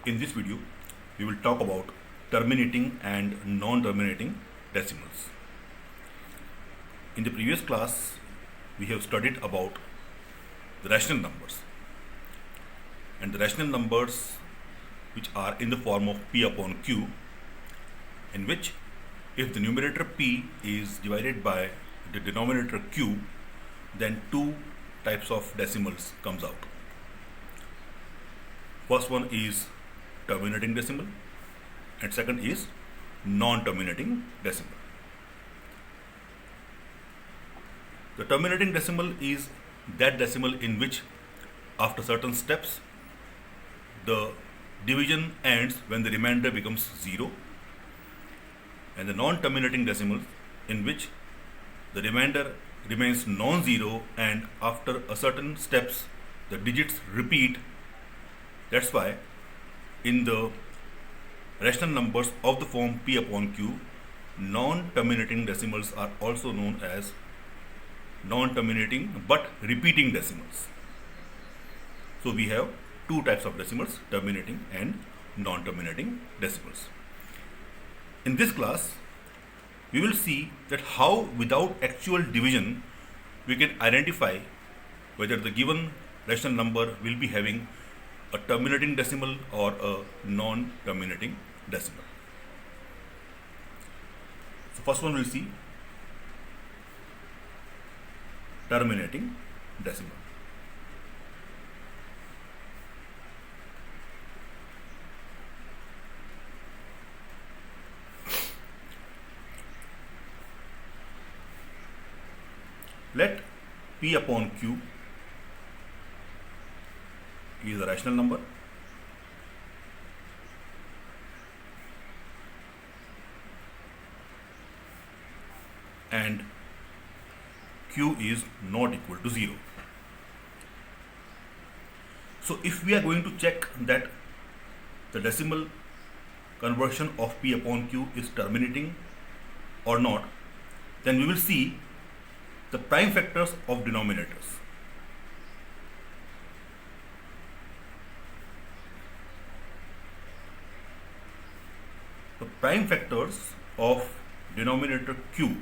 In this video, we will talk about terminating and non-terminating decimals. In the previous class, we have studied about the rational numbers, and the rational numbers which are in the form of p upon q, in which if the numerator p is divided by the denominator q, then two types of decimals comes out. First one is terminating decimal and second is non-terminating decimal. The terminating decimal is that decimal in which after certain steps the division ends when the remainder becomes 0, and the non-terminating decimal in which the remainder remains non-zero and after a certain steps the digits repeat. That's why in the rational numbers of the form p upon q, non-terminating decimals are also known as non-terminating but repeating decimals. So we have two types of decimals, terminating and non-terminating decimals. In this class, we will see that how without actual division we can identify whether the given rational number will be having a terminating decimal or a non-terminating decimal. So first one we'll see terminating decimal. Let p upon q is a rational number and q is not equal to 0. So if we are going to check that the decimal conversion of p upon q is terminating or not, then we will see the prime factors of denominators. The prime factors of denominator q,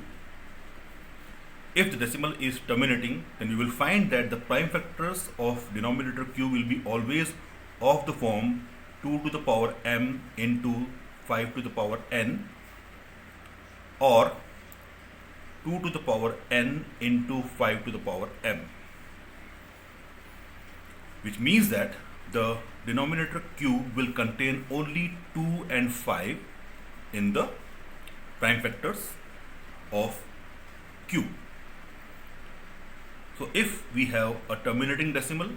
if the decimal is terminating, then you will find that the prime factors of denominator q will be always of the form 2 to the power m into 5 to the power n, or 2 to the power n into 5 to the power m, which means that the denominator q will contain only 2 and 5 in the prime factors of q. So if we have a terminating decimal,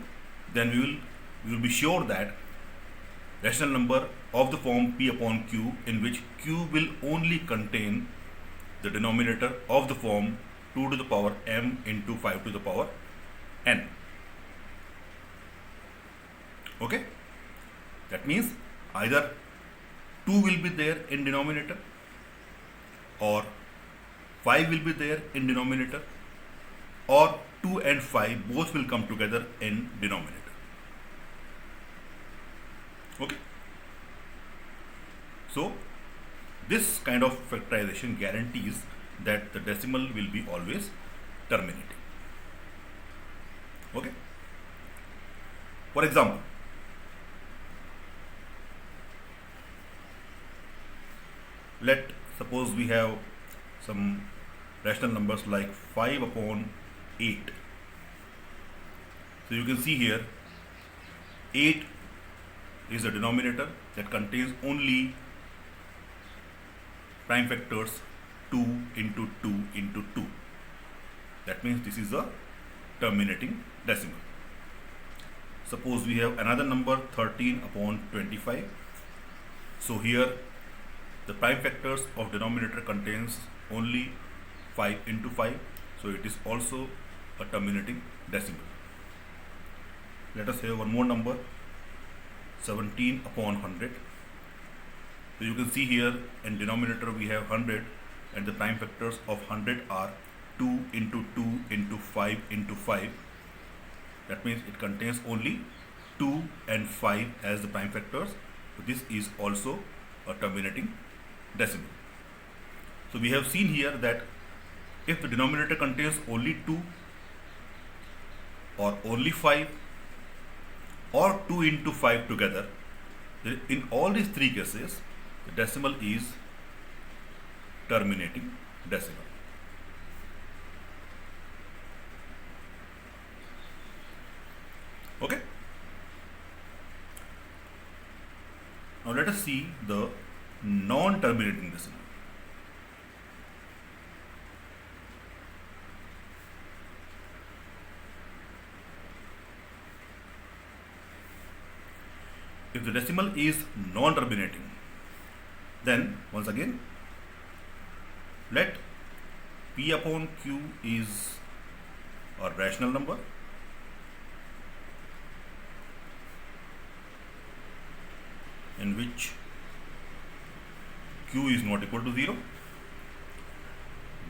then we will be sure that rational number of the form p upon q in which q will only contain the denominator of the form 2 to the power m into 5 to the power n. Okay? That means either 2 will be there in denominator or 5 will be there in denominator, or 2 and 5 both will come together in denominator. Okay? So this kind of factorization guarantees that the decimal will be always terminating. Okay? For example, let suppose we have some rational numbers like 5 upon 8. So you can see here 8 is a denominator that contains only prime factors 2 into 2 into 2. That means this is a terminating decimal. Suppose we have another number 13 upon 25. So here the prime factors of denominator contains only 5 into 5. So it is also a terminating decimal. Let us have one more number 17 upon 100. So you can see here in denominator we have 100 and the prime factors of 100 are 2 into 2 into 5 into 5. That means it contains only 2 and 5 as the prime factors, So this is also a terminating decimal. So we have seen here that if the denominator contains only 2 or only 5 or 2 into 5 together, in all these three cases, the decimal is terminating decimal. Okay? Now let us see the non-terminating decimal. If the decimal is non-terminating, then once again, let P upon Q is a rational number in which Q is not equal to 0.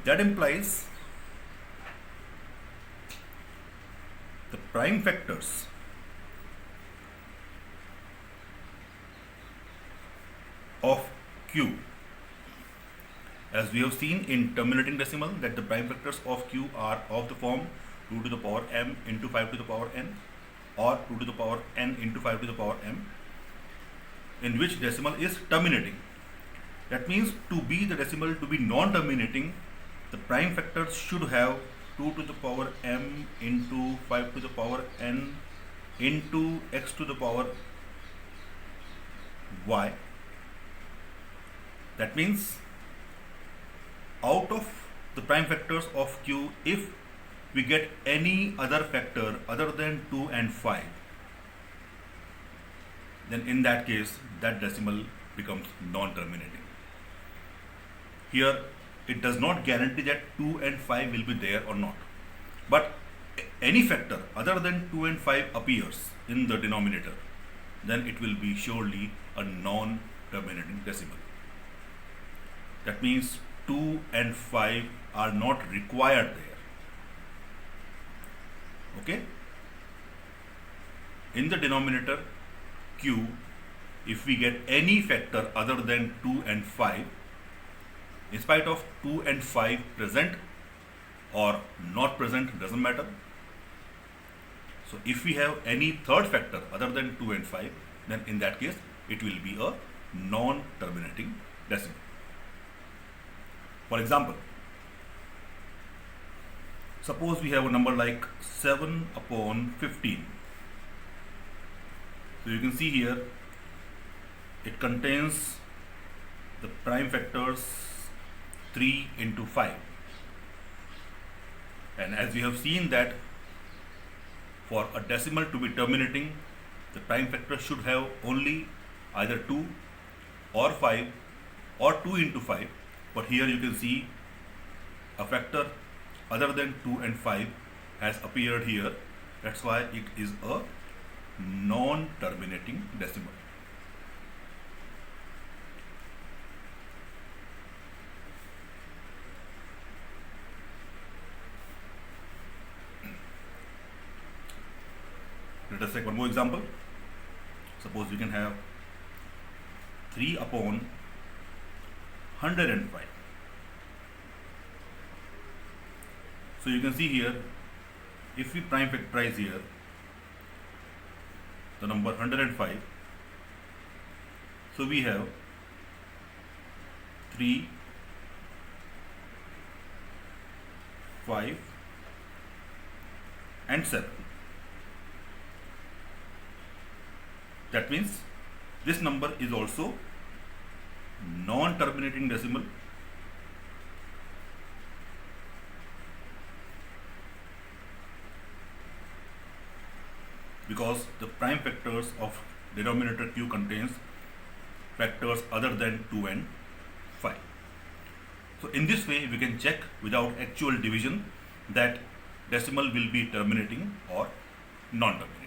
That implies the prime factors of Q, as we have seen in terminating decimal, that the prime factors of Q are of the form 2 to the power m into 5 to the power n, or 2 to the power n into 5 to the power m, in which decimal is terminating. That means to be the decimal to be non-terminating, the prime factors should have 2 to the power m into 5 to the power n into x to the power y. That means out of the prime factors of Q, if we get any other factor other than 2 and 5, then in that case that decimal becomes non-terminating. Here it does not guarantee that 2 and 5 will be there or not, but any factor other than 2 and 5 appears in the denominator, then it will be surely a non-terminating decimal. That means 2 and 5 are not required there. Okay? In the denominator Q, if we get any factor other than 2 and 5, in spite of 2 and 5 present or not present, doesn't matter. So if we have any third factor other than 2 and 5, then in that case it will be a non-terminating decimal. For example, suppose we have a number like 7 upon 15. So you can see here it contains the prime factors 3 into 5, and as we have seen that for a decimal to be terminating, the prime factor should have only either 2 or 5 or 2 into 5, but here you can see a factor other than 2 and 5 has appeared here. That's why it is a non-terminating decimal. Let us take one more example. Suppose we can have 3 upon 105. So you can see here, if we prime factorize here the number 105, so we have 3, 5 and 7. That means this number is also non-terminating decimal, because the prime factors of denominator Q contains factors other than 2 and 5. So in this way we can check without actual division that decimal will be terminating or non-terminating.